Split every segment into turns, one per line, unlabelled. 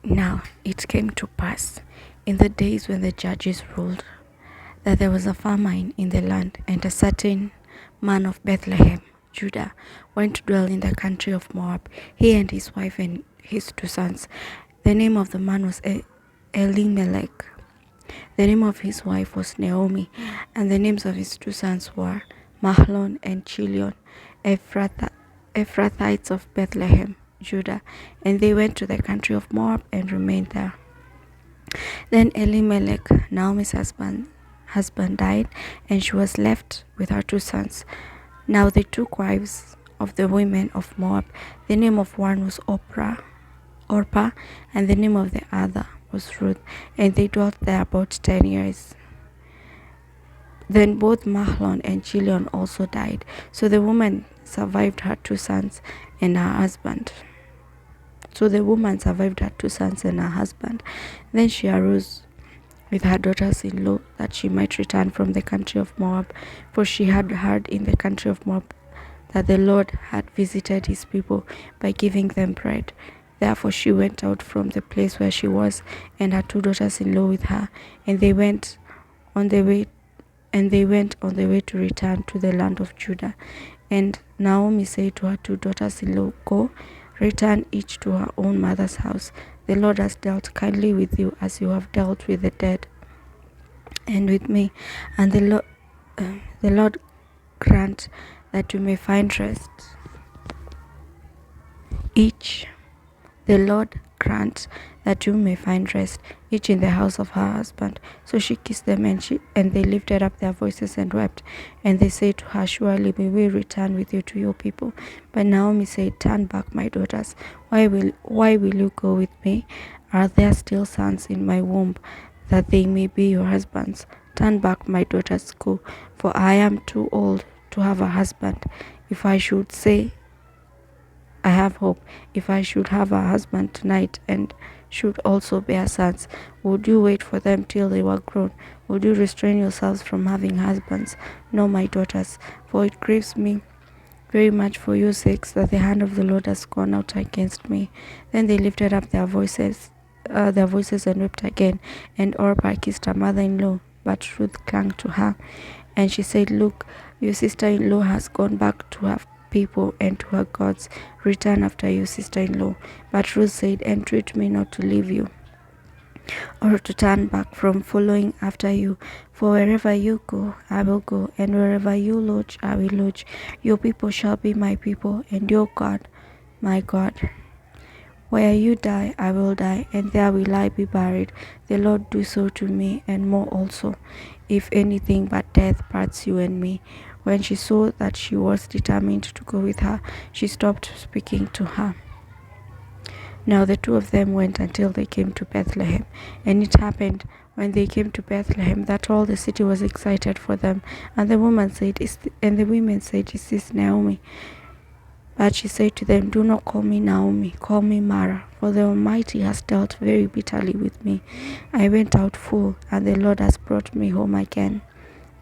Now it came to pass, in the days when the judges ruled, that there was a famine in the land, and a certain man of Bethlehem, Judah, went to dwell in the country of Moab, he and his wife and his 2 sons. The name of the man was Elimelech. The name of his wife was Naomi, and the names of his 2 sons were Mahlon and Chilion, Ephrathites of Bethlehem, Judah, and they went to the country of Moab and remained there. Then Elimelech, Naomi's husband died, and she was left with her 2 sons. Now they took wives of the women of Moab. The name of one was Orpah, and the name of the other was Ruth, and they dwelt there about 10 years. Then both Mahlon and Chilion also died. So the woman survived her 2 sons and her husband. Then she arose with her daughters-in-law that she might return from the country of Moab, for she had heard in the country of Moab that the Lord had visited his people by giving them bread. Therefore she went out from the place where she was, and her 2 daughters-in-law with her, and they went on the way to return to the land of Judah. And Naomi said to her 2 daughters-in-law, Go, return each to her own mother's house. The Lord has dealt kindly with you as you have dealt with the dead and with me. And the Lord grant that you may find rest. The Lord grant that you may find rest, each in the house of her husband. So she kissed them, and they lifted up their voices and wept. And they said to her, Surely we will return with you to your people. But Naomi said, Turn back, my daughters. Why will you go with me? Are there still sons in my womb, that they may be your husbands? Turn back, my daughters, go, for I am too old to have a husband. If I should say, I have hope, if I should have a husband tonight and should also bear sons, would you wait for them till they were grown? Would you restrain yourselves from having husbands? No, my daughters, for it grieves me very much for your sakes that the hand of the Lord has gone out against me. Then they lifted up their voices and wept again. And Orpah kissed her mother-in-law, but Ruth clung to her. And she said, Look, your sister-in-law has gone back to her people and to her gods. Return after your sister-in-law. But Ruth said, Entreat me not to leave you, or to turn back from following after you. For wherever you go, I will go, and wherever you lodge, I will lodge. Your people shall be my people, and your God, my God. Where you die, I will die, and there will I be buried. The Lord do so to me, and more also, if anything but death parts you and me. When she saw that she was determined to go with her, she stopped speaking to her. Now the 2 of them went until they came to Bethlehem. And it happened, when they came to Bethlehem, that all the city was excited for them. And the women said, Is this Naomi? But she said to them, Do not call me Naomi, call me Mara, for the Almighty has dealt very bitterly with me. I went out full, and the Lord has brought me home again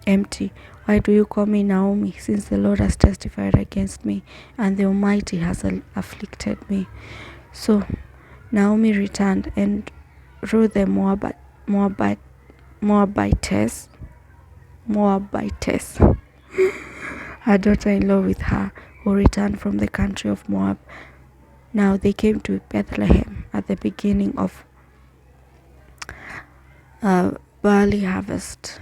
empty. Why do you call me Naomi, since the Lord has testified against me, and the Almighty has afflicted me? So Naomi returned, and Ruth the Moabitess, her daughter-in-law with her, who returned from the country of Moab. Now they came to Bethlehem at the beginning of barley harvest.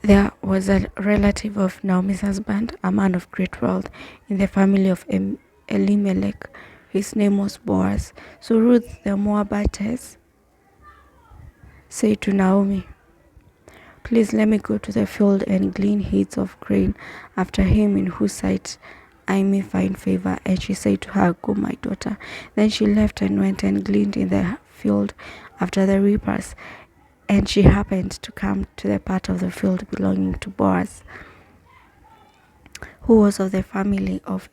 There was a relative of Naomi's husband, a man of great wealth, in the family of Elimelech. His name was Boaz. So Ruth the Moabitess said to Naomi, Please let me go to the field and glean heads of grain after him in whose sight I may find favor. And she said to her, Go, my daughter. Then she left and went and gleaned in the field after the reapers. And she happened to come to the part of the field belonging to Boaz, who was of the family of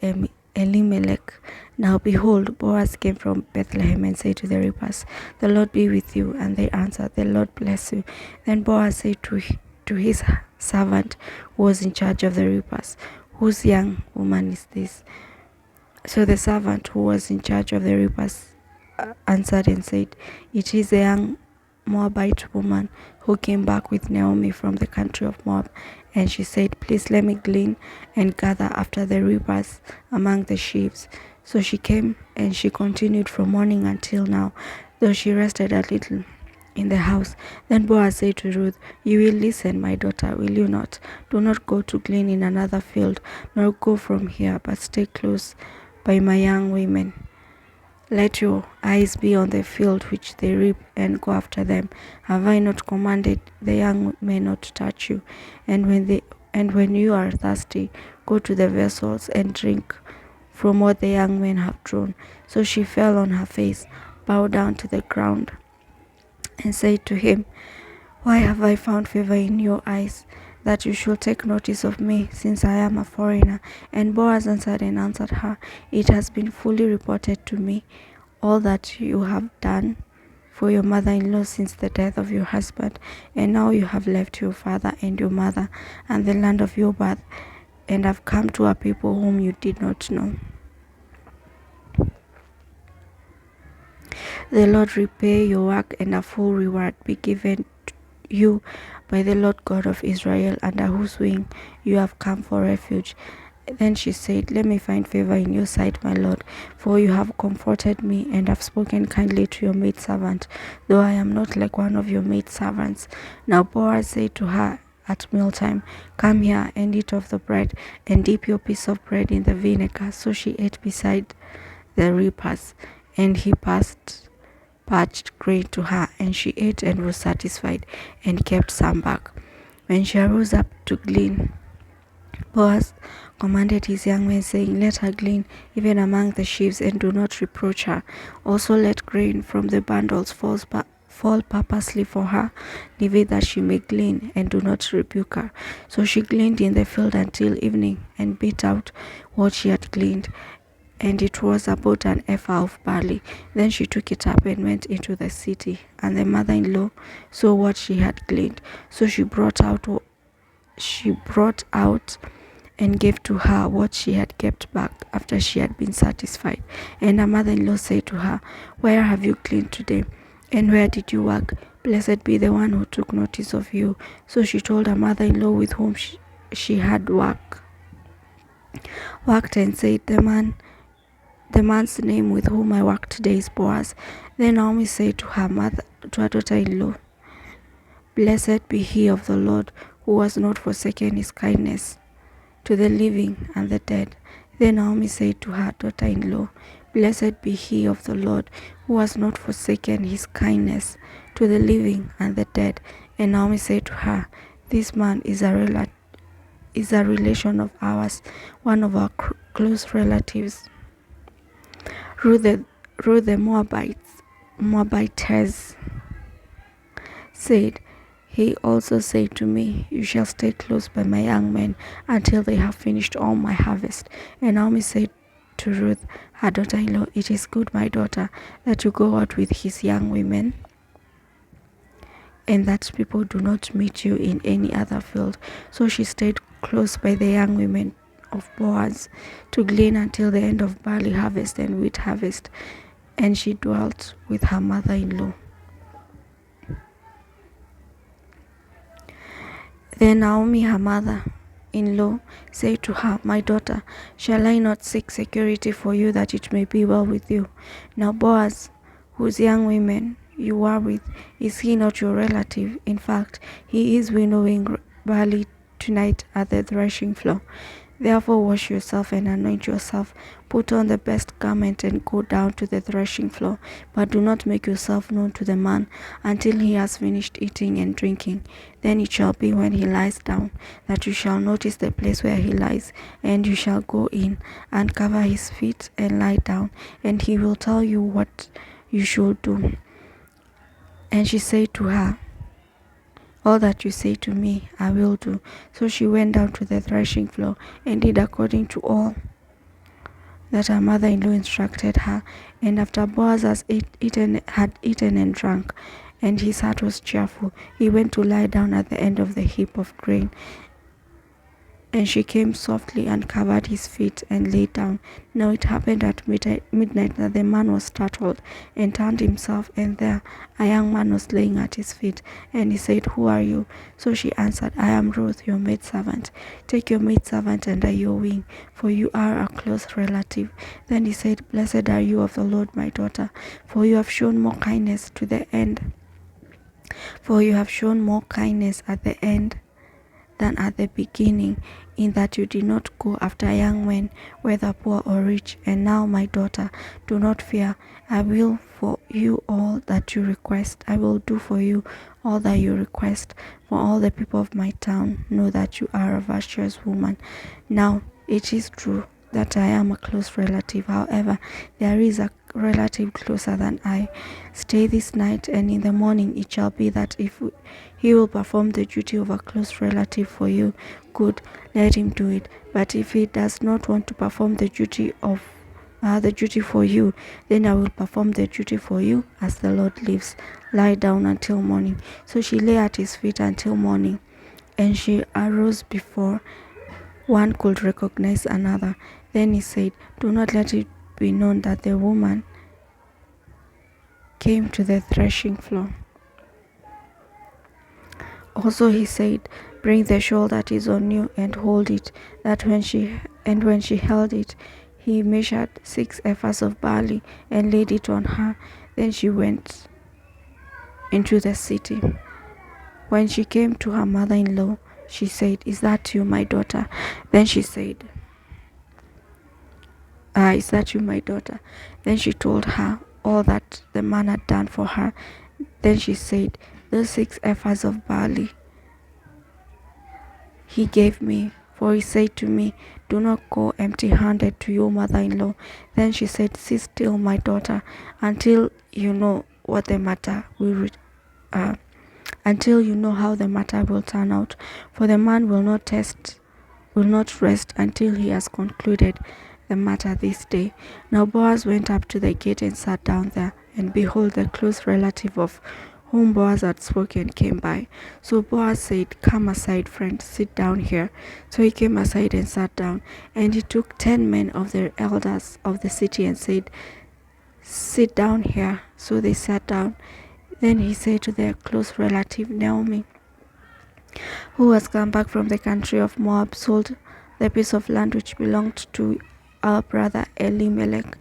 Elimelech. Now behold, Boaz came from Bethlehem and said to the reapers, The Lord be with you. And they answered, The Lord bless you. Then Boaz said to his servant who was in charge of the reapers, Whose young woman is this? So the servant who was in charge of the reapers answered and said, "It is a young Moabite woman who came back with Naomi from the country of Moab." And she said, "Please let me glean and gather after the reapers among the sheaves." So she came, and she continued from morning until now, though she rested a little in the house. Then Boaz said to Ruth, "You will listen, my daughter, will you not? Do not go to glean in another field, nor go from here, but stay close by my young women. Let your eyes be on the field which they reap, and go after them. Have I not commanded the young men not to touch you? And when you are thirsty, go to the vessels and drink from what the young men have drawn." So she fell on her face, bowed down to the ground, and said to him, "Why have I found favor in your eyes, that you should take notice of me, since I am a foreigner?" And Boaz answered her, "It has been fully reported to me, all that you have done for your mother-in-law since the death of your husband. And now you have left your father and your mother and the land of your birth, and have come to a people whom you did not know. The Lord repay your work, and a full reward be given you by the Lord God of Israel, under whose wing you have come for refuge." Then she said, "Let me find favor in your sight, my lord, for you have comforted me and have spoken kindly to your maidservant, though I am not like one of your maidservants." Now Boaz said to her at mealtime, "Come here and eat of the bread, and dip your piece of bread in the vinegar." So she ate beside the reapers, and he passed parched grain to her, and she ate and was satisfied, and kept some back. When she arose up to glean, Boaz commanded his young men, saying, "Let her glean even among the sheaves, and do not reproach her. Also let grain from the bundles fall purposely for her, leave it that she may glean, and do not rebuke her." So she gleaned in the field until evening, and beat out what she had gleaned, and it was about an ephah of barley. Then she took it up and went into the city, and the mother-in-law saw what she had gleaned. So she brought out and gave to her what she had kept back after she had been satisfied. And her mother-in-law said to her, "Where have you gleaned today? And where did you work? Blessed be the one who took notice of you." So she told her mother-in-law with whom she had worked, and said, The man's name with whom I work today is Boaz." Then Naomi said to her daughter-in-law, "Blessed be he of the Lord, who has not forsaken his kindness to the living and the dead." Then Naomi said to her daughter-in-law, "Blessed be he of the Lord, who has not forsaken his kindness to the living and the dead." And Naomi said to her, "This man is a relation of ours, one of our close relatives." Ruth the Moabitess said, "He also said to me, 'You shall stay close by my young men until they have finished all my harvest.'" And Naomi said to Ruth, her daughter-in-law, "It is good, my daughter, that you go out with his young women, and that people do not meet you in any other field." So she stayed close by the young women of Boaz to glean until the end of barley harvest and wheat harvest, and she dwelt with her mother-in-law. Then Naomi, her mother-in-law, said to her, "My daughter, shall I not seek security for you, that it may be well with you? Now Boaz, whose young women you are with, is he not your relative? In fact, he is winnowing barley tonight at the threshing floor. Therefore wash yourself and anoint yourself, put on the best garment, and go down to the threshing floor. But do not make yourself known to the man until he has finished eating and drinking. Then it shall be, when he lies down, that you shall notice the place where he lies, and you shall go in and cover his feet and lie down, and he will tell you what you should do." And she said to her, "All that you say to me, I will do." So she went down to the threshing floor and did according to all that her mother-in-law instructed her. And after Boaz had eaten and drunk, and his heart was cheerful, he went to lie down at the end of the heap of grain. And she came softly and covered his feet and lay down. Now it happened at midnight that the man was startled and turned himself, and there a young man was laying at his feet. And he said, "Who are you?" So she answered, "I am Ruth, your maidservant. Take your maidservant under your wing, for you are a close relative." Then he said, "Blessed are you of the Lord, my daughter, for you have shown more kindness to the end. For you have shown more kindness at the end than at the beginning, in that you did not go after young men, whether poor or rich. And now, my daughter, do not fear. I will for you all that you request. I will do for you all that you request. For all the people of my town know that you are a virtuous woman. Now, it is true that I am a close relative. However, there is a relative closer than I. Stay this night, and in the morning it shall be that if he will perform the duty of a close relative for you, good, let him do it. But if he does not want to perform the duty for you, then I will perform the duty for you, as the Lord lives. Lie down until morning." So she lay at his feet until morning, and she arose before one could recognize another. Then he said, "Do not let it be known that the woman came to the threshing floor." Also he said, "Bring the shawl that is on you and hold it." When she held it, he measured 6 ephahs of barley and laid it on her. Then she went into the city. When she came to her mother-in-law, she said, "Is that you, my daughter?" Then she said, "Is that you, my daughter?" Then she told her all that the man had done for her. Then she said, "Those 6 ephahs of barley he gave me, for he said to me, 'Do not go empty-handed to your mother-in-law.'" Then she said, "Sit still, my daughter, until you know what the matter until you know how the matter will turn out. For the man will not rest until he has concluded the matter this day." Now Boaz went up to the gate and sat down there, and behold, the close relative of whom Boaz had spoken came by. So Boaz said, "Come aside, friend, sit down here." So he came aside and sat down. And he took 10 men of the elders of the city and said, "Sit down here." So they sat down. Then he said to their close relative Naomi, who has come back from the country of Moab, "Sold the piece of land which belonged to our brother Elimelech.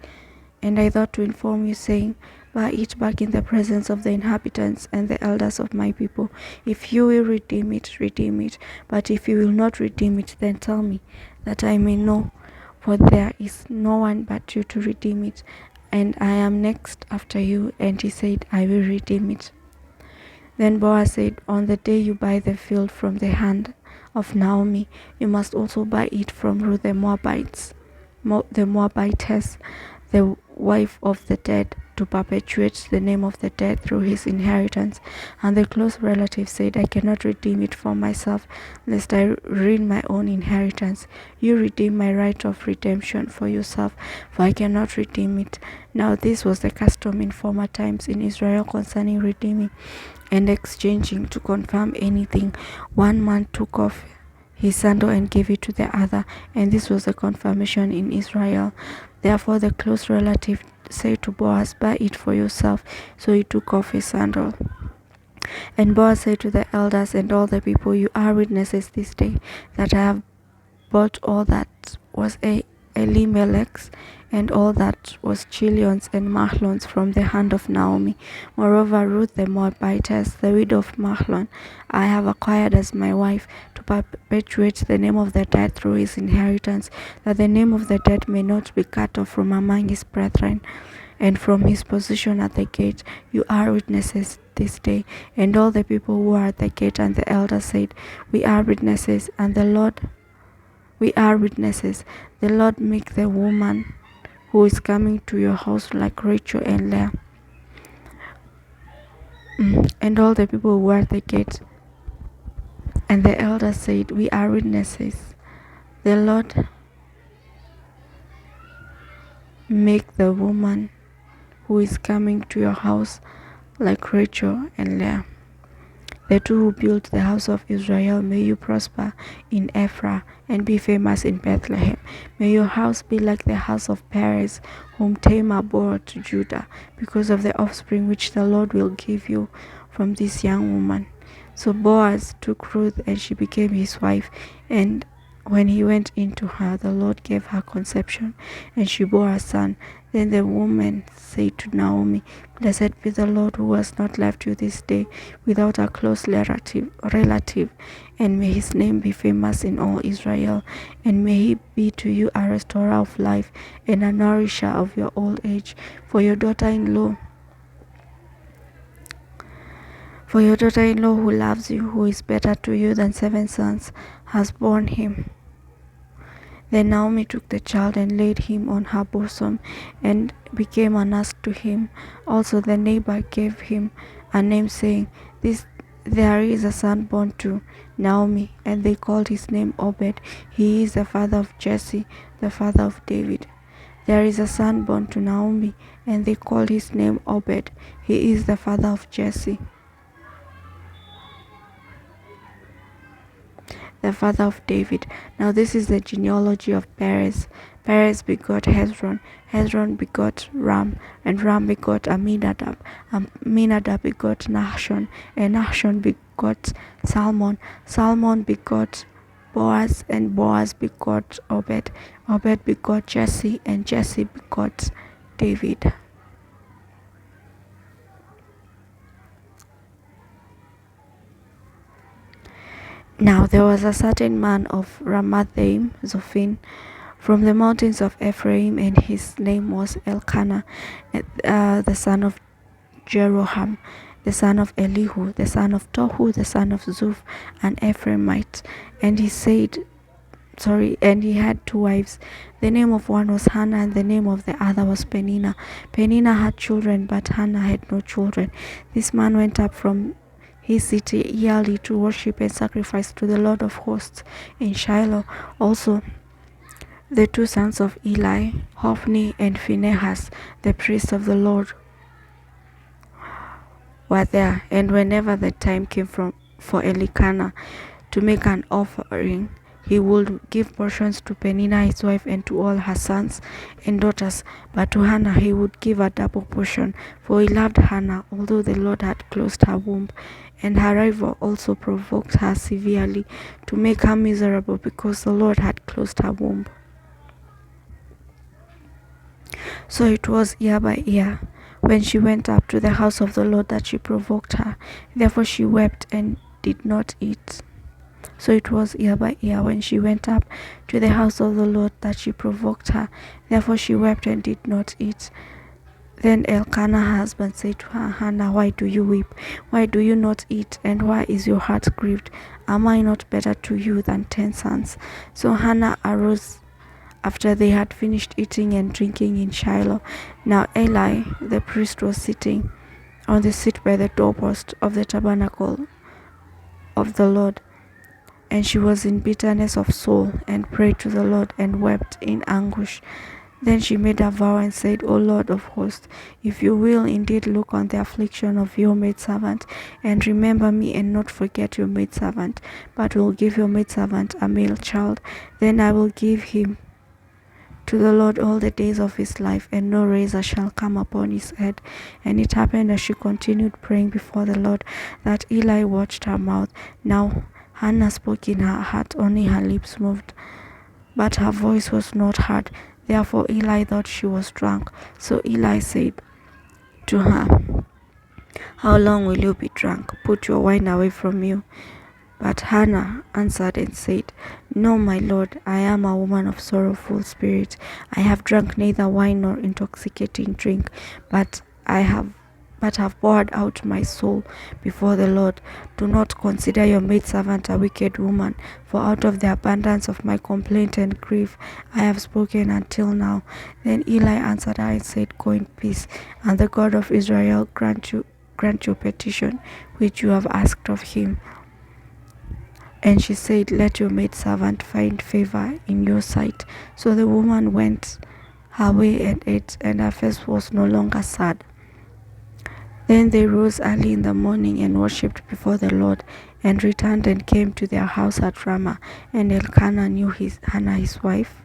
And I thought to inform you, saying, Buy it back in the presence of the inhabitants and the elders of my people. If you will redeem it, redeem it. But if you will not redeem it, then tell me, that I may know, for there is no one but you to redeem it, and I am next after you." And he said, "I will redeem it." Then Boaz said, "On the day you buy the field from the hand of Naomi, you must also buy it from Ruth the Moabitess, the wife of the dead, to perpetuate the name of the dead through his inheritance." And the close relative said, "I cannot redeem it for myself, lest I ruin my own inheritance. You redeem my right of redemption for yourself, for I cannot redeem it." Now this was the custom in former times in Israel concerning redeeming and exchanging. To confirm anything, one man took off his sandal and gave it to the other, and this was the confirmation in Israel. Therefore the close relative said to Boaz, "Buy it for yourself." So he took off his sandal. And Boaz said to the elders and all the people, "You are witnesses this day that I have bought all that was Elimelech's and all that was Chilion's and Mahlon's from the hand of Naomi. Moreover, Ruth the Moabitess, the widow of Mahlon, I have acquired as my wife, to perpetuate the name of the dead through his inheritance, that the name of the dead may not be cut off from among his brethren, and from his position at the gate. You are witnesses this day." And all the people who were at the gate and the elders said, "We are witnesses, and we are witnesses. The Lord make the woman who is coming to your house like Rachel and Leah." And all the people who were at the gate and the elders said, "We are witnesses. The Lord make the woman who is coming to your house like Rachel and Leah." the two who built the house of Israel. May you prosper in Ephraim and be famous in Bethlehem. May your house be like the house of Perez, whom Tamar bore to Judah, because of the offspring which the Lord will give you from this young woman. So Boaz took Ruth, and she became his wife, and when he went into her, the Lord gave her conception, and she bore a son. Then the woman said to Naomi, Blessed be the Lord, who has not left you this day without a close relative, and may his name be famous in all Israel, and may he be to you a restorer of life and a nourisher of your old age. For your daughter-in-law who loves you, who is better to you than 7 sons, has borne him. Then Naomi took the child and laid him on her bosom and became a nurse to him. Also the neighbor gave him a name, saying, There is a son born to Naomi, and they called his name Obed. He is the father of Jesse, the father of David. There is a son born to Naomi, and they called his name Obed. He is the father of Jesse, the father of David. Now this is the genealogy of Perez. Perez begot Hezron. Hezron begot Ram, and Ram begot Aminadab. Aminadab begot Nahshon, and Nahshon begot Salmon. Salmon begot Boaz, and Boaz begot Obed. Obed begot Jesse, and Jesse begot David. Now there was a certain man of Ramathaim Zophim, from the mountains of Ephraim, and his name was Elkanah, the son of Jeroham, the son of Elihu, the son of Tohu, the son of Zuph, an Ephraimite. And he had 2 wives. The name of one was Hannah, and the name of the other was Peninnah. Peninnah had children, but Hannah had no children. This man went up from his city yearly to worship and sacrifice to the Lord of hosts in Shiloh. Also the 2 sons of Eli, Hophni and Phinehas, the priests of the Lord, were there. And whenever the time came for Elkanah to make an offering, he would give portions to Peninnah his wife and to all her sons and daughters, but to Hannah he would give a double portion, for he loved Hannah, although the Lord had closed her womb. And her rival also provoked her severely to make her miserable, because the Lord had closed her womb. So it was year by year, when she went up to the house of the Lord, that she provoked her. Therefore she wept and did not eat. So it was year by year, when she went up to the house of the Lord, that she provoked her. Therefore she wept and did not eat. Then Elkanah her husband said to her, Hannah, why do you weep? Why do you not eat? And why is your heart grieved? Am I not better to you than 10 sons? So Hannah arose after they had finished eating and drinking in Shiloh. Now Eli the priest was sitting on the seat by the doorpost of the tabernacle of the Lord. And she was in bitterness of soul, and prayed to the Lord, and wept in anguish. Then she made a vow and said, O Lord of hosts, if you will indeed look on the affliction of your maidservant, and remember me, and not forget your maidservant, but will give your maidservant a male child, then I will give him to the Lord all the days of his life, and no razor shall come upon his head. And it happened, as she continued praying before the Lord, that Eli watched her mouth. Now Hannah spoke in her heart, only her lips moved, but her voice was not heard. Therefore Eli thought she was drunk. So Eli said to her, How long will you be drunk? Put your wine away from you. But Hannah answered and said, No, my Lord, I am a woman of sorrowful spirit. I have drunk neither wine nor intoxicating drink, but have poured out my soul before the Lord. Do not consider your maidservant a wicked woman, for out of the abundance of my complaint and grief I have spoken until now. Then Eli answered her and said, Go in peace, and the God of Israel grant your petition which you have asked of him. And she said, Let your maidservant find favor in your sight. So the woman went her way and ate, and her face was no longer sad. Then they rose early in the morning and worshipped before the Lord, and returned and came to their house at Ramah. And Elkanah knew Hannah his wife,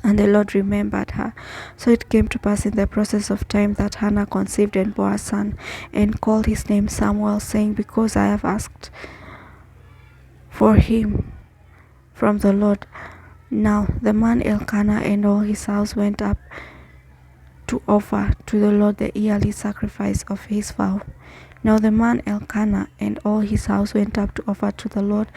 and the Lord remembered her. So it came to pass in the process of time that Hannah conceived and bore a son, and called his name Samuel, saying, Because I have asked for him from the Lord. Now the man Elkanah and all his house went up to offer to the Lord the yearly sacrifice of his vow. Now the man Elkanah and all his house went up to offer to the Lord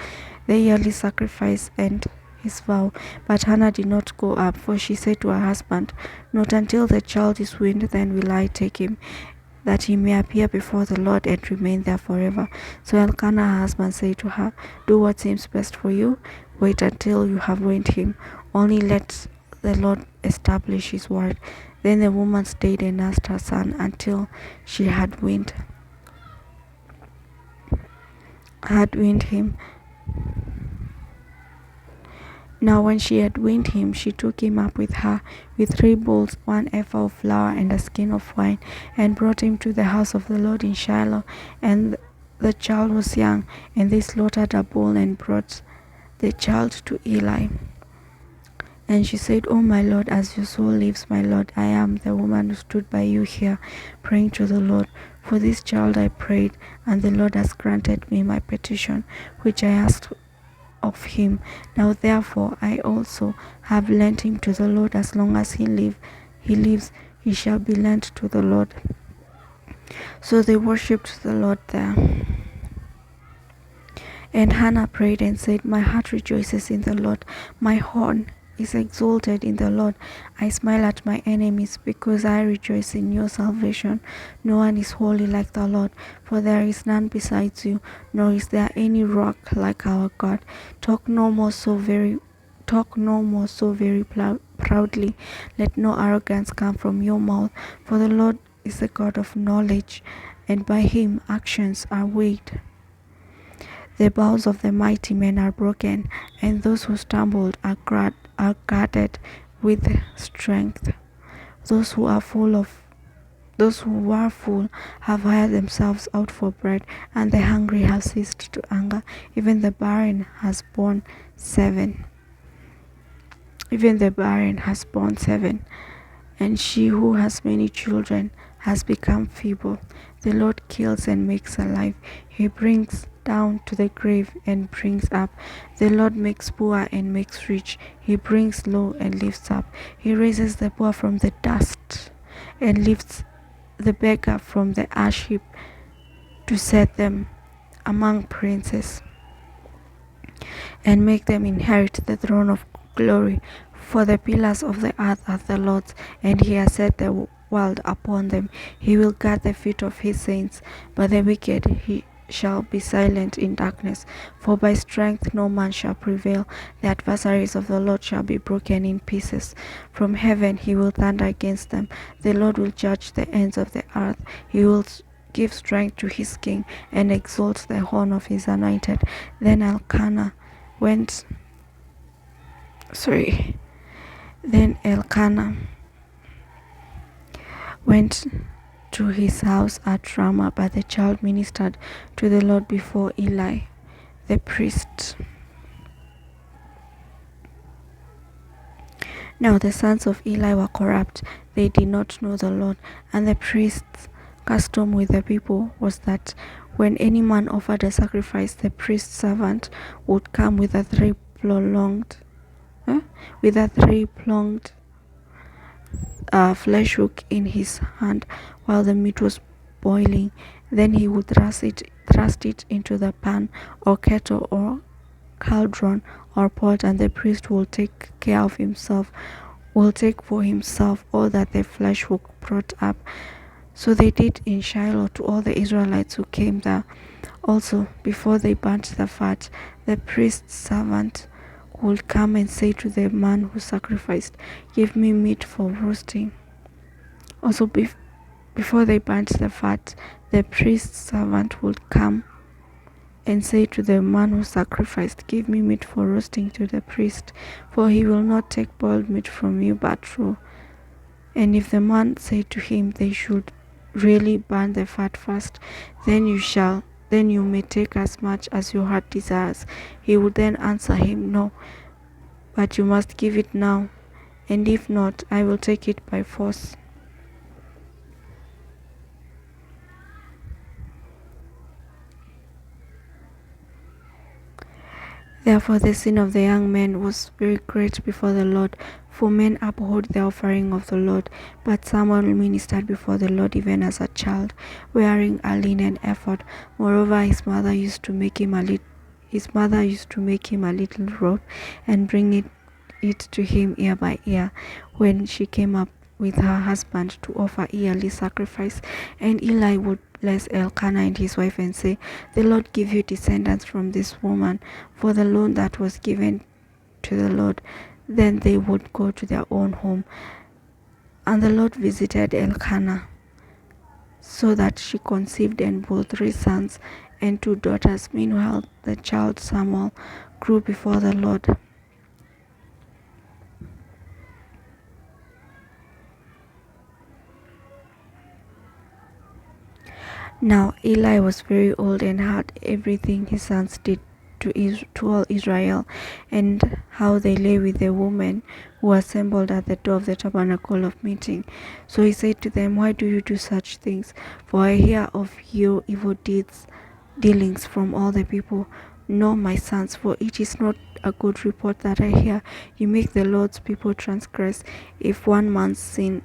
the yearly sacrifice and his vow. But Hannah did not go up, for she said to her husband, Not until the child is weaned, then will I take him, that he may appear before the Lord and remain there forever. So Elkanah her husband said to her, Do what seems best for you. Wait until you have weaned him. Only let the Lord establish his word. Then the woman stayed and nursed her son until she had weaned him. Now when she had weaned him, she took him up with her, with 3 bowls, 1 ephah of flour, and a skin of wine, and brought him to the house of the Lord in Shiloh. And the child was young, and they slaughtered a bull and brought the child to Eli. And she said, O my Lord, as your soul lives, my Lord, I am the woman who stood by you here, praying to the Lord. For this child I prayed, and the Lord has granted me my petition, which I asked of him. Now therefore I also have lent him to the Lord. As long as he lives, he shall be lent to the Lord. So they worshipped the Lord there. And Hannah prayed and said, My heart rejoices in the Lord, my horn is exalted in the Lord. I smile at my enemies, because I rejoice in your salvation. No one is holy like the Lord, for there is none besides you, nor is there any rock like our God. Talk no more so very proudly. Let no arrogance come from your mouth, for the Lord is the God of knowledge, and by him actions are weighed. The bows of the mighty men are broken, and those who stumbled are guarded with strength. Those who were full have hired themselves out for bread, and the hungry have ceased to hunger. Even the barren has borne 7. And she who has many children has become feeble. The Lord kills and makes alive. He brings down to the grave and brings up. The Lord makes poor and makes rich. He brings low and lifts up. He raises the poor from the dust and lifts the beggar from the ash heap, to set them among princes and make them inherit the throne of glory. For the pillars of the earth are the Lord's, and he has set the world upon them. He will guard the feet of his saints, but the wicked he shall be silent in darkness. For by strength no man shall prevail. The adversaries of the Lord shall be broken in pieces. From heaven he will thunder against them. The Lord will judge the ends of the earth. He will give strength to his king, and exalt the horn of his anointed. Then Elkanah went to his house at Ramah, but the child ministered to the Lord before Eli the priest. Now the sons of Eli were corrupt, they did not know the Lord. And the priest's custom with the people was that when any man offered a sacrifice, the priest's servant would come with a three-pronged flesh hook in his hand while the meat was boiling. Then he would thrust it into the pan or kettle or cauldron or pot, and the priest will take for himself all that the flesh hook brought up. So they did in Shiloh to all the Israelites who came there. Also, before they burnt the fat, the priest's servant would come and say to the man who sacrificed, Give me meat for roasting. Also, before they burnt the fat, the priest's servant would come and say to the man who sacrificed, Give me meat for roasting to the priest, for he will not take boiled meat from you, but raw. And if the man said to him, They should really burn the fat first. Then you may take as much as your heart desires. He would then answer him, No, but you must give it now, and if not, I will take it by force. Therefore the sin of the young men was very great before the Lord, for men abhorred the offering of the Lord. But Samuel ministered before the Lord even as a child, wearing a linen ephod. Moreover, his mother used to make him a little robe and bring it to him year by year, when she came up with her husband to offer yearly sacrifice. And Eli would bless Elkanah and his wife and say, The Lord give you descendants from this woman for the loan that was given to the Lord. Then they would go to their own home. And the Lord visited Elkanah, so that she conceived and bore 3 sons and 2 daughters. Meanwhile, the child Samuel grew before the Lord. Now Eli was very old and heard everything his sons did to all Israel, and how they lay with the women who assembled at the door of the tabernacle of meeting. So he said to them, Why do you do such things? For I hear of your evil dealings from all the people. No, my sons, for it is not a good report that I hear. You make the Lord's people transgress. If one man sins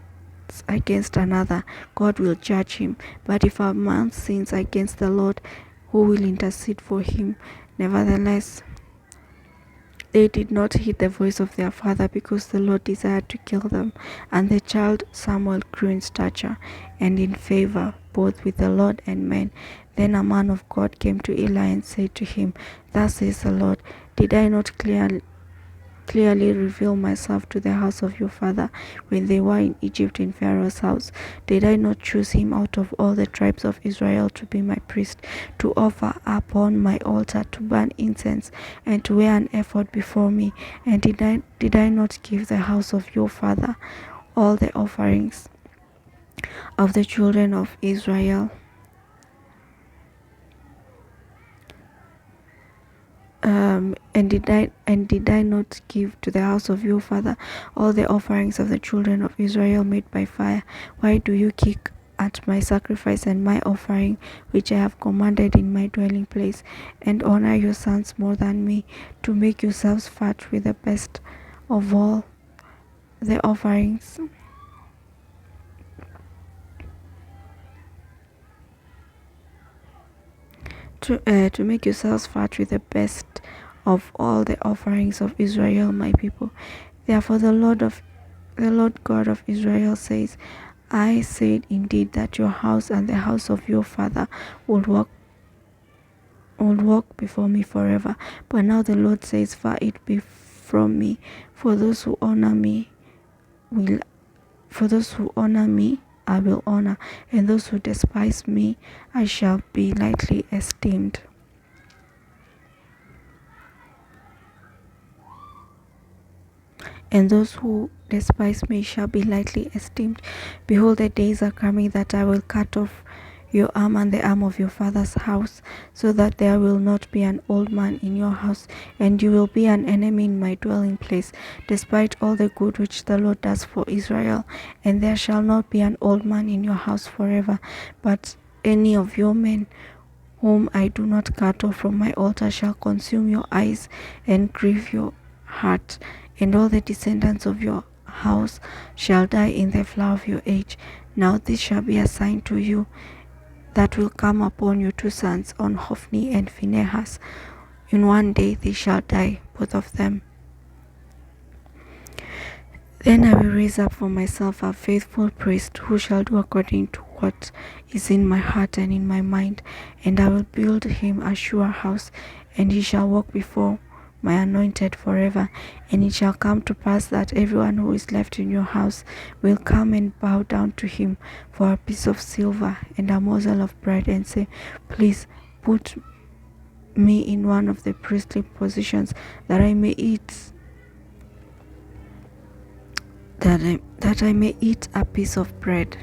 against another, God will judge him. But if a man sins against the Lord, who will intercede for him? Nevertheless, they did not heed the voice of their father, because the Lord desired to kill them. And the child Samuel grew in stature and in favor, both with the Lord and men. Then a man of God came to Eli and said to him, Thus says the Lord, Did I not clearly reveal myself to the house of your father when they were in Egypt in Pharaoh's house? Did I not choose him out of all the tribes of Israel to be my priest, to offer upon my altar, to burn incense, and to wear an ephod before me? And did I not give the house of your father all the offerings of the children of Israel? And did I not give to the house of your father all the offerings of the children of Israel made by fire? Why do you kick at my sacrifice and my offering, which I have commanded in my dwelling place, and honor your sons more than me, to make yourselves fat with the best of all the offerings? To make yourselves fat with the best of all the offerings of Israel, my people. Therefore the Lord God of Israel says, I said indeed that your house and the house of your father would walk before me forever. But now the Lord says, Far it be from me, for those who honor me I will honor, and those who despise me I shall be lightly esteemed. And those who despise me shall be lightly esteemed. Behold, the days are coming that I will cut off your arm and the arm of your father's house, so that there will not be an old man in your house, and you will be an enemy in my dwelling place, despite all the good which the Lord does for Israel. And there shall not be an old man in your house forever, but any of your men whom I do not cut off from my altar shall consume your eyes and grieve your heart. And all the descendants of your house shall die in the flower of your age. Now this shall be a sign to you that will come upon your 2 sons, on Hophni and Phinehas. In one day they shall die, both of them. Then I will raise up for myself a faithful priest, who shall do according to what is in my heart and in my mind, and I will build him a sure house, and he shall walk before my anointed forever. And it shall come to pass that everyone who is left in your house will come and bow down to him for a piece of silver and a morsel of bread, and say, Please put me in one of the priestly positions, that I may eat a piece of bread.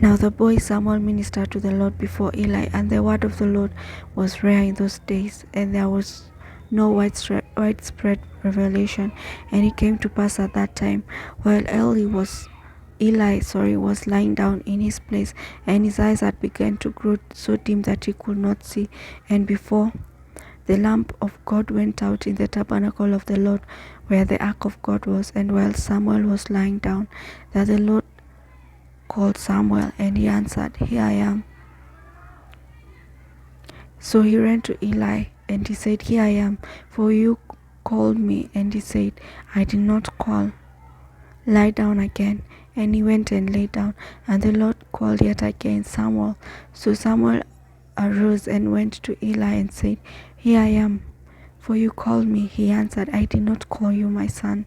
Now the boy Samuel ministered to the Lord before Eli, and the word of the Lord was rare in those days, and there was no widespread revelation. And it came to pass at that time, while Eli was lying down in his place, and his eyes had begun to grow so dim that he could not see. And before the lamp of God went out in the tabernacle of the Lord, where the ark of God was. And while Samuel was lying down, that the Lord called Samuel, and he answered, Here I am. So he ran to Eli, and he said, Here I am, for you called me. And he said, I did not call. Lie down again. And he went and lay down, and the Lord called yet again, Samuel. So Samuel arose and went to Eli and said, Here I am, for you called me. He answered, I did not call you, my son.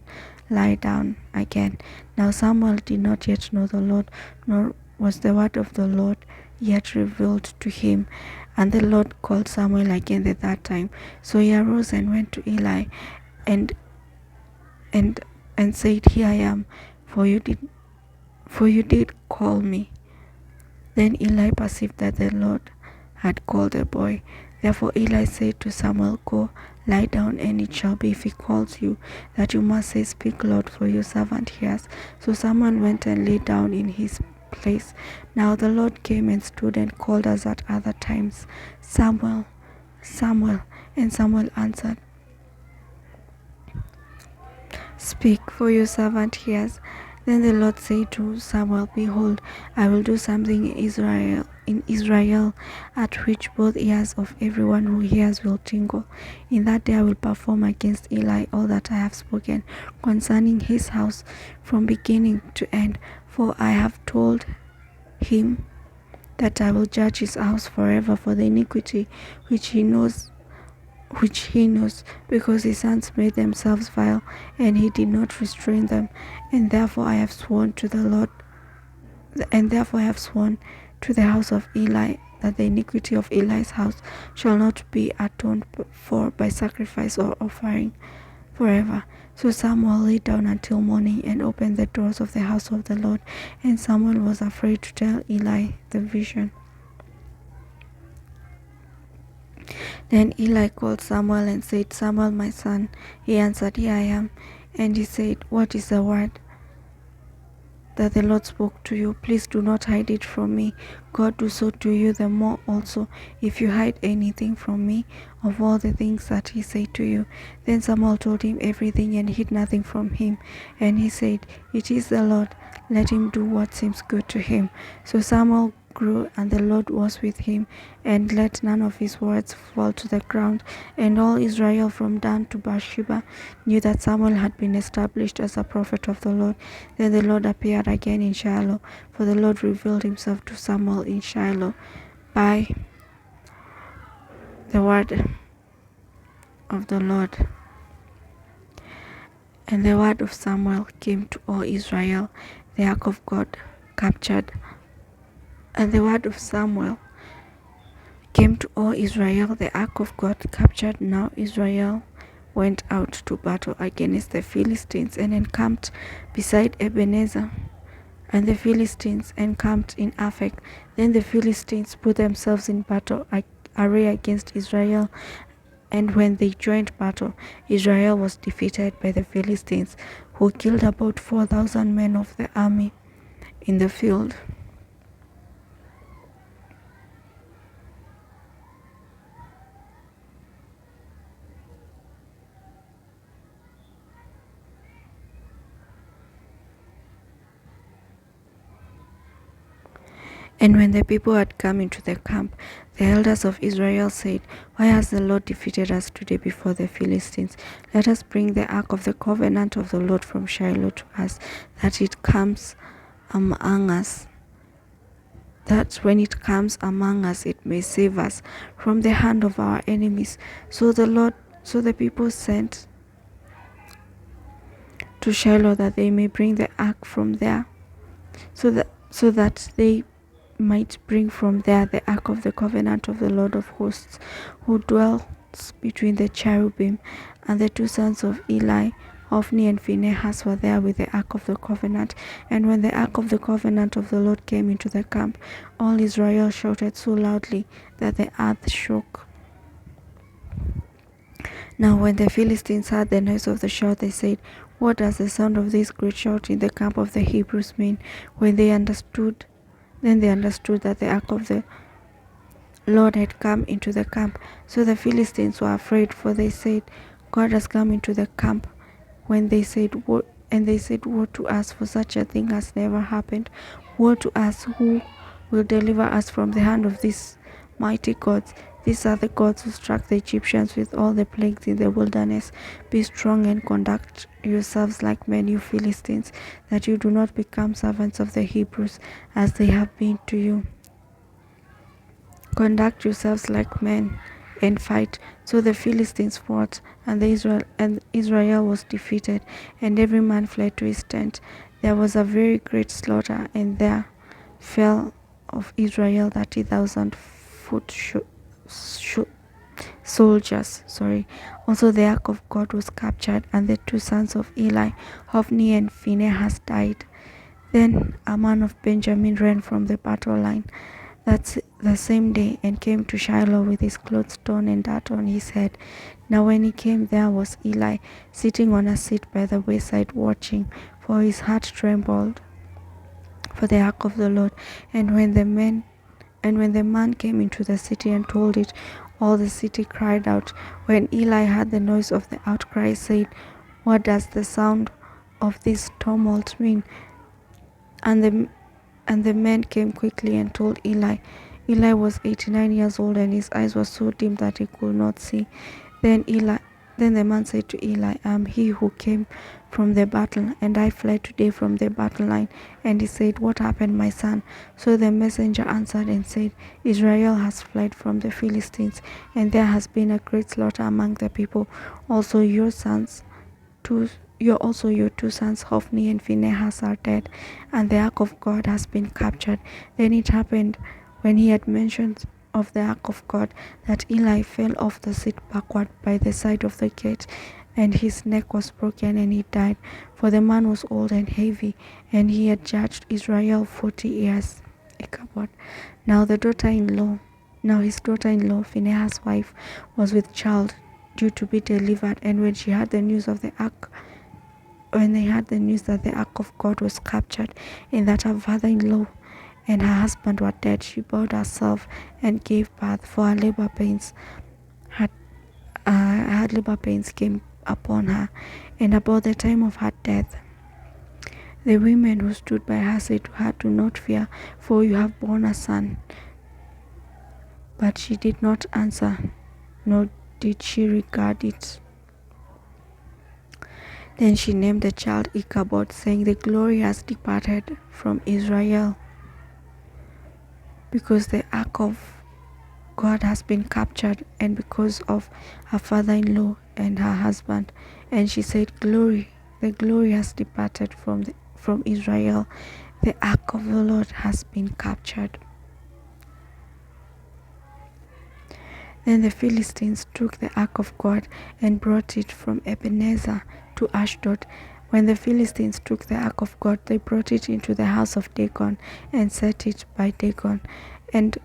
Lie down again. Now Samuel did not yet know the Lord, nor was the word of the Lord yet revealed to him. And the Lord called Samuel again the third time. So he arose and went to Eli and said, Here I am, for you did call me. Then Eli perceived that the Lord had called the boy. Therefore Eli said to Samuel, Go, lie down, and it shall be, if he calls you, that you must say, Speak, Lord, for your servant hears. So Samuel went and lay down in his place. Now the Lord came and stood and called us at other times, Samuel, Samuel. And Samuel answered, Speak, for your servant hears. Then the Lord said to Samuel, Behold, I will do something in Israel, at which both ears of everyone who hears will tingle. In that day I will perform against Eli all that I have spoken concerning his house from beginning to end. For I have told him that I will judge his house forever for the iniquity which he knows, because his sons made themselves vile, and he did not restrain them. And therefore I have sworn to the house of Eli, that the iniquity of Eli's house shall not be atoned for by sacrifice or offering forever. So Samuel lay down until morning and opened the doors of the house of the Lord. And Samuel was afraid to tell Eli the vision. Then Eli called Samuel and said, Samuel, my son. He answered, Here I am. And he said, What is the word that the Lord spoke to you? Please do not hide it from me. God do so to you the more also, if you hide anything from me of all the things that he said to you. Then Samuel told him everything and hid nothing from him. And he said, It is the Lord. Let him do what seems good to him. So Samuel grew, and the Lord was with him, and let none of his words fall to the ground. And all Israel from Dan to Beersheba knew that Samuel had been established as a prophet of the Lord. Then the Lord appeared again in Shiloh, for the Lord revealed himself to Samuel in Shiloh by the word of the Lord. And the word of Samuel came to all Israel, the ark of God captured. And the word of Samuel came to all Israel, the ark of God captured. Now Israel went out to battle against the Philistines and encamped beside Ebenezer, and the Philistines encamped in Aphek. Then the Philistines put themselves in battle array against Israel, and when they joined battle, Israel was defeated by the Philistines, who killed about 4,000 men of the army in the field. And when the people had come into the camp, the elders of Israel said, Why has the Lord defeated us today before the Philistines? Let us bring the ark of the covenant of the Lord from Shiloh to us, that it comes among us, that when it comes among us, it may save us from the hand of our enemies. So the people sent to Shiloh, that they may bring the ark from there, so that they might bring from there the ark of the covenant of the Lord of hosts, who dwells between the cherubim. And the two sons of Eli Hophni and Phinehas were there with the ark of the covenant. And when the ark of the covenant of the Lord came into the camp, all Israel shouted so loudly that the earth shook. Now when the Philistines heard the noise of the shout, they said, "What does the sound of this great shout in the camp of the Hebrews mean?" Then they understood that the ark of the Lord had come into the camp. So the Philistines were afraid, for they said, "God has come into the camp." When they said, "Woe," and they said, "Woe to us, for such a thing has never happened. Woe to us, who will deliver us from the hand of these mighty gods? These are the gods who struck the Egyptians with all the plagues in the wilderness. Be strong and conduct yourselves like men, you Philistines, that you do not become servants of the Hebrews, as they have been to you. Conduct yourselves like men and fight." So the Philistines fought, and Israel was defeated, and every man fled to his tent. There was a very great slaughter, and there fell of Israel 30,000 foot soldiers. Also the ark of God was captured, and the two sons of Eli, Hophni and Phinehas, died. Then a man of Benjamin ran from the battle line that's the same day, and came to Shiloh with his clothes torn and dirt on his head. Now when he came, there was Eli sitting on a seat by the wayside, watching, for his heart trembled for the ark of the Lord. And when the man came into the city and told it, all the city cried out. When Eli heard the noise of the outcry, he said, "What does the sound of this tumult mean?" And the men came quickly and told Eli. Eli was 89 years old, and his eyes were so dim that he could not see. Then the man said to Eli, "I am he who came from the battle, and I fled today from the battle line." And he said, "What happened, my son?" So the messenger answered and said, "Israel has fled from the Philistines, and there has been a great slaughter among the people. Also your two sons, Hophni and Phinehas, are dead, and the ark of God has been captured." Then it happened, when he had mentioned of the ark of God, that Eli fell off the seat backward by the side of the gate, and his neck was broken, and he died. For the man was old and heavy, and he had judged Israel 40 years. Ichabod. Now his daughter-in-law, Phinehas' wife, was with child, due to be delivered. And when they heard the news that the ark of God was captured, and that her father-in-law and her husband were dead, she bowed herself and gave birth, for her labor pains came upon her. And about the time of her death, the women who stood by her said to her, "Do not fear, for you have borne a son." But she did not answer, nor did she regard it. Then she named the child Ichabod, saying, "The glory has departed from Israel, because the ark of God has been captured, and because of her father-in-law and her husband." And she said, the glory has departed from Israel. The ark of the Lord has been captured. Then the Philistines took the ark of God and brought it from Ebenezer to Ashdod. When the Philistines took the ark of God, they brought it into the house of Dagon and set it by Dagon. And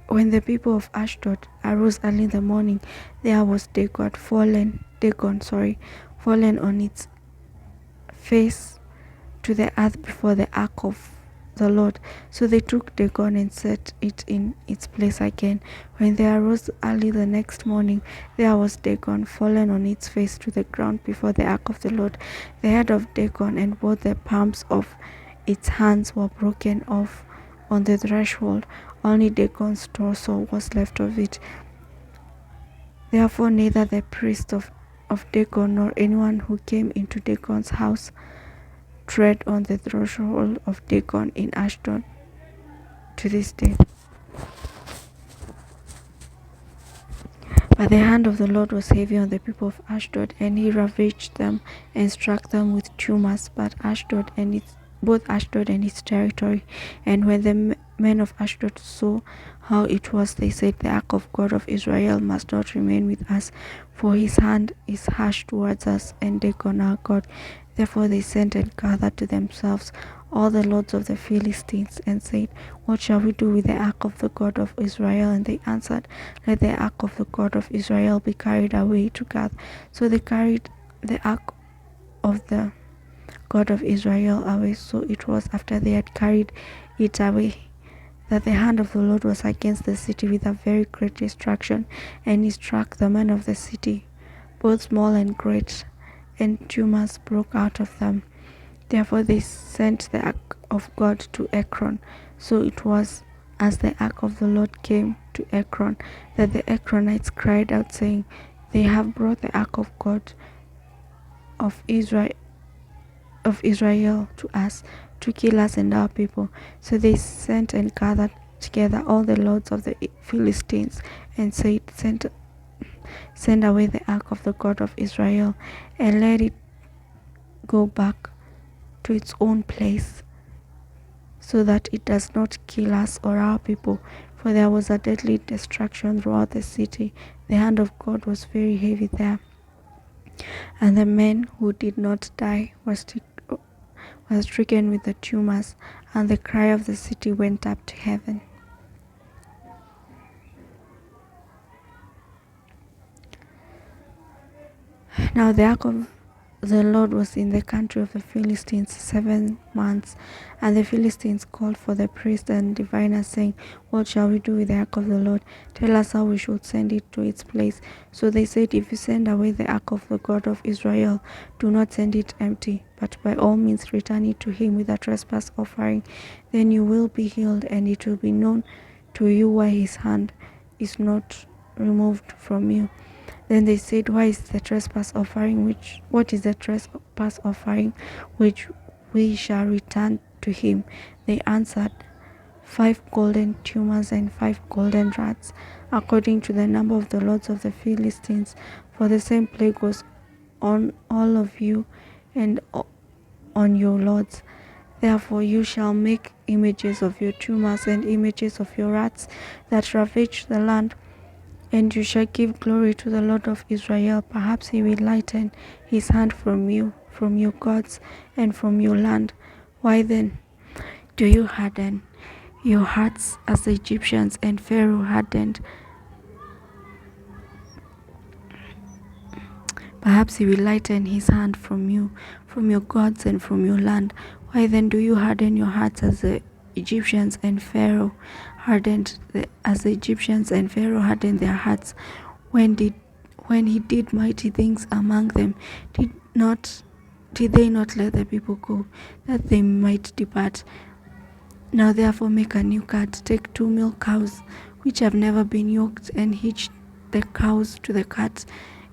when the people of Ashdod arose early in the morning, there was Dagon fallen on its face to the earth before the ark of the Lord. So they took Dagon and set it in its place again. When they arose early the next morning, there was Dagon fallen on its face to the ground before the ark of the Lord. The head of Dagon and both the palms of its hands were broken off on the threshold. Only Dagon's torso was left of it. Therefore neither the priest of Dagon nor anyone who came into Dagon's house tread on the threshold of Dagon in Ashdod to this day. But the hand of the Lord was heavy on the people of Ashdod, and he ravaged them and struck them with tumors. But Ashdod and its both Ashdod and its territory. And when the men of Ashdod saw how it was, they said, "The ark of God of Israel must not remain with us, for his hand is harsh towards us, and Dagon our God." Therefore they sent and gathered to themselves all the lords of the Philistines, and said, "What shall we do with the ark of the God of Israel?" And they answered, "Let the ark of the God of Israel be carried away to Gath." So they carried the ark of the God of Israel away. So it was after they had carried it away that the hand of the Lord was against the city with a very great destruction, and he struck the men of the city, both small and great, and tumors broke out of them. Therefore they sent the ark of God to Ekron. So it was as the ark of the Lord came to Ekron that the Ekronites cried out, saying, "They have brought the ark of God of Israel to us, to kill us and our people." So they sent and gathered together all the lords of the Philistines, and said, Send away the ark of the God of Israel, and let it go back to its own place, so that it does not kill us or our people." For there was a deadly destruction throughout the city. The hand of God was very heavy there, and the men who did not die were stricken with the tumors, and the cry of the city went up to heaven. Now the ark of the Lord was in the country of the Philistines 7 months, and the Philistines called for the priests and diviners, saying, "What shall we do with the ark of the Lord? Tell us how we should send it to its place." So they said, "If you send away the ark of the God of Israel, do not send it empty, but by all means return it to him with a trespass offering. Then you will be healed, and it will be known to you why his hand is not removed from you." Then they said, What is the trespass offering which we shall return to him?" They answered, 5 golden tumors and 5 golden rats, according to the number of the lords of the Philistines. For the same plague was on all of you and on your lords. Therefore you shall make images of your tumors and images of your rats that ravage the land, and you shall give glory to the Lord of Israel. Perhaps he will lighten his hand from you, from your gods, and from your land. Why then do you harden your hearts as the Egyptians and Pharaoh hardened? Perhaps he will lighten his hand from you, from your gods, and from your land. Why then do you harden your hearts as the Egyptians and Pharaoh hardened their hearts when he did mighty things among them? Did they not let the people go, that they might depart? Now therefore make a new cart. Take 2 male cows which have never been yoked, and hitch the cows to the cart,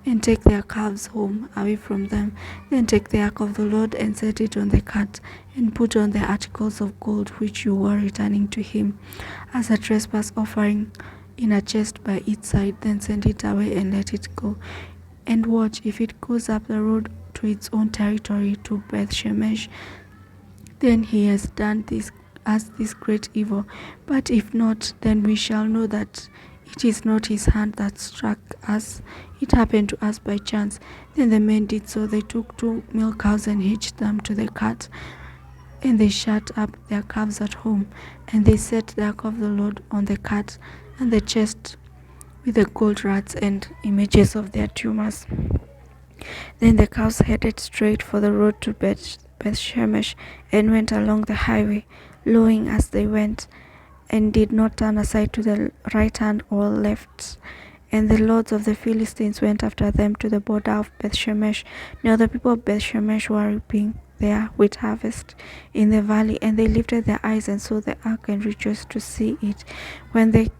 and take their calves home away from them. Then take the ark of the Lord and set it on the cart, and put on the articles of gold which you were returning to him, as a trespass offering in a chest by its side. Then send it away and let it go. And watch, if it goes up the road to its own territory, to Beth Shemesh, then he has done this great evil. But if not, then we shall know that it is not his hand that struck us. It happened to us by chance." Then the men did so. They took 2 male cows and hitched them to the cart, and they shut up their calves at home. And they set the ark of the Lord on the cart, and the chest with the gold rats and images of their tumors. Then the cows headed straight for the road to Beth Shemesh, and went along the highway, lowing as they went, and did not turn aside to the right hand or left. And the lords of the Philistines went after them to the border of Beth Shemesh. Now the people of Beth Shemesh were reaping their wheat harvest in the valley, and they lifted their eyes and saw the ark, and rejoiced to see it. When the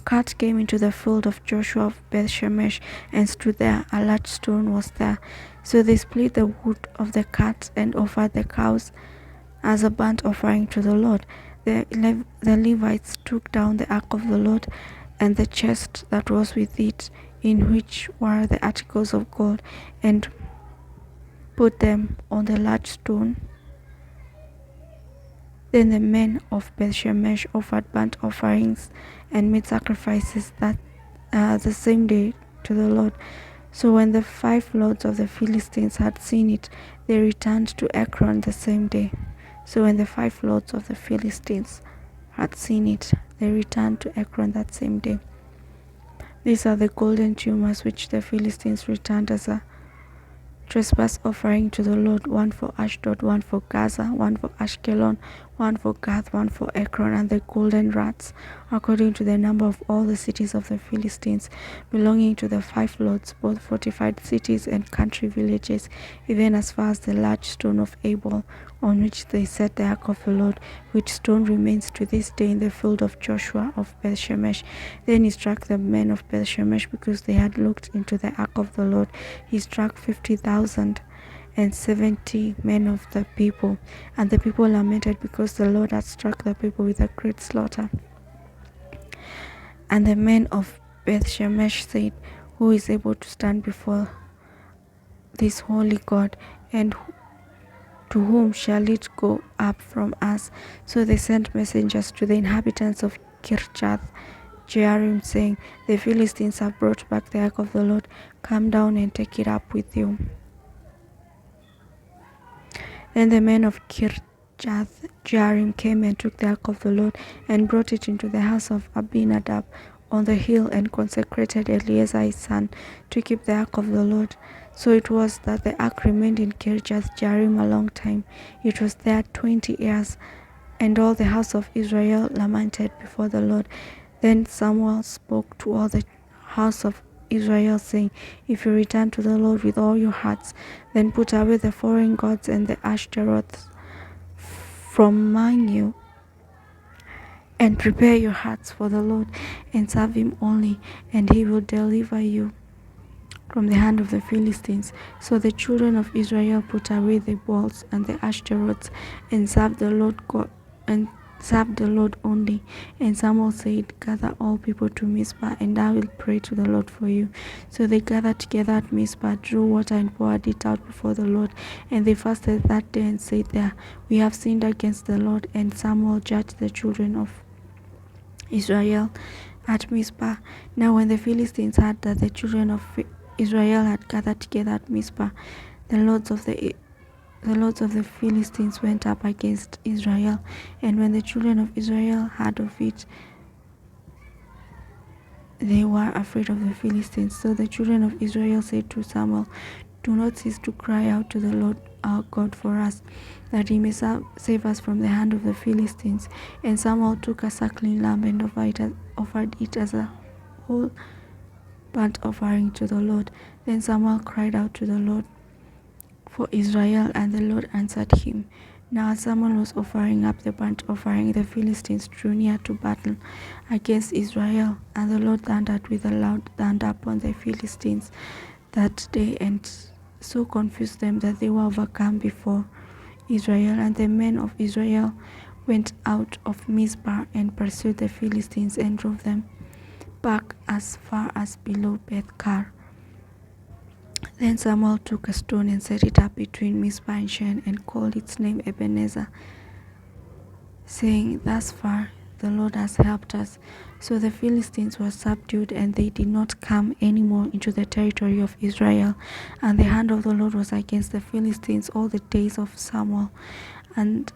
cart came into the field of Joshua of Beth Shemesh, and stood there, a large stone was there. So they split the wood of the cart, and offered the cows as a burnt offering to the Lord. The Levites took down the ark of the Lord, and the chest that was with it, in which were the articles of gold, and put them on the large stone Then the men of Bethshemesh offered burnt offerings and made sacrifices that the same day to the Lord. So when the 5 lords of the Philistines had seen it, they returned to Ekron the same day. So when the 5 lords of the Philistines had seen it, they returned to Ekron that same day. These are the golden tumors which the Philistines returned as a trespass offering to the Lord, 1 for Ashdod, 1 for Gaza, 1 for Ashkelon, 1 for Gath, 1 for Ekron, and the golden rats, according to the number of all the cities of the Philistines, belonging to the 5 lords, both fortified cities and country villages, even as far as the large stone of Abel, on which they set the ark of the Lord, which stone remains to this day in the field of Joshua of Bethshemesh. Then he struck the men of Bethshemesh because they had looked into the ark of the Lord. He struck 50,070 men of the people, and the people lamented because the Lord had struck the people with a great slaughter. And the men of Bethshemesh said, "Who is able to stand before this holy God, and to whom shall it go up from us?" So they sent messengers to the inhabitants of Kirjath Jearim, saying, "The Philistines have brought back the ark of the Lord. Come down and take it up with you." Then the men of Kirjath Jearim came and took the ark of the Lord and brought it into the house of Abinadab on the hill, and consecrated Eleazar his son to keep the ark of the Lord. So it was that the ark remained in Kirjath Jearim a long time. It was there 20 years, and all the house of Israel lamented before the Lord. Then Samuel spoke to all the house of Israel, saying, "If you return to the Lord with all your hearts, then put away the foreign gods and the Ashtaroths from among you, and prepare your hearts for the Lord, and serve him only, and he will deliver you from the hand of the Philistines." So the children of Israel put away the Baals and the Ashtaroths, and served the Lord only. And Samuel said, "Gather all people to Mizpah, and I will pray to the Lord for you." So they gathered together at Mizpah, drew water, and poured it out before the Lord. And they fasted that day and said there, "We have sinned against the Lord." And Samuel judged the children of Israel at Mizpah. Now when the Philistines heard that the children of Israel had gathered together at Mizpah, the lords of the Philistines went up against Israel. And when the children of Israel heard of it, they were afraid of the Philistines. So the children of Israel said to Samuel, "Do not cease to cry out to the Lord our God for us, that he may save us from the hand of the Philistines." And Samuel took a suckling lamb and offered it as a whole burnt offering to the Lord. Then Samuel cried out to the Lord for Israel, and the Lord answered him. Now as Samuel was offering up the burnt offering, the Philistines drew near to battle against Israel, and the Lord thundered with a loud thunder upon the Philistines that day, and so confused them that they were overcome before Israel. And the men of Israel went out of Mizpah and pursued the Philistines and drove them back as far as below Beth-kar. Then Samuel took a stone and set it up between Mizpah and Shen, and called its name Ebenezer, saying, "Thus far the Lord has helped us." So the Philistines were subdued, and they did not come any more into the territory of Israel. And the hand of the Lord was against the Philistines all the days of Samuel. And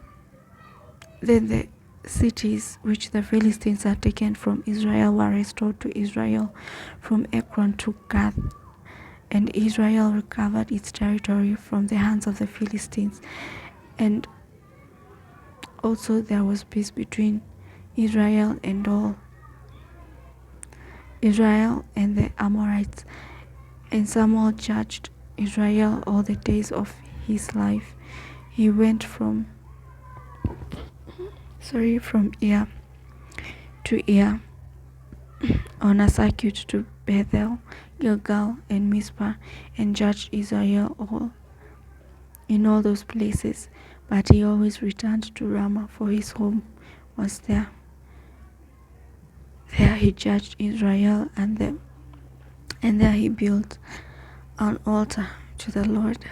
then the cities which the Philistines had taken from Israel were restored to Israel, from Ekron to Gath. And Israel recovered its territory from the hands of the Philistines. And also there was peace between Israel and the Amorites. And Samuel judged Israel all the days of his life. He went from ear to ear on a circuit to Bethel, Gilgal, and Mizpah, and judged Israel all in all those places. But he always returned to Ramah, for his home was there. There he judged Israel, and there he built an altar to the Lord.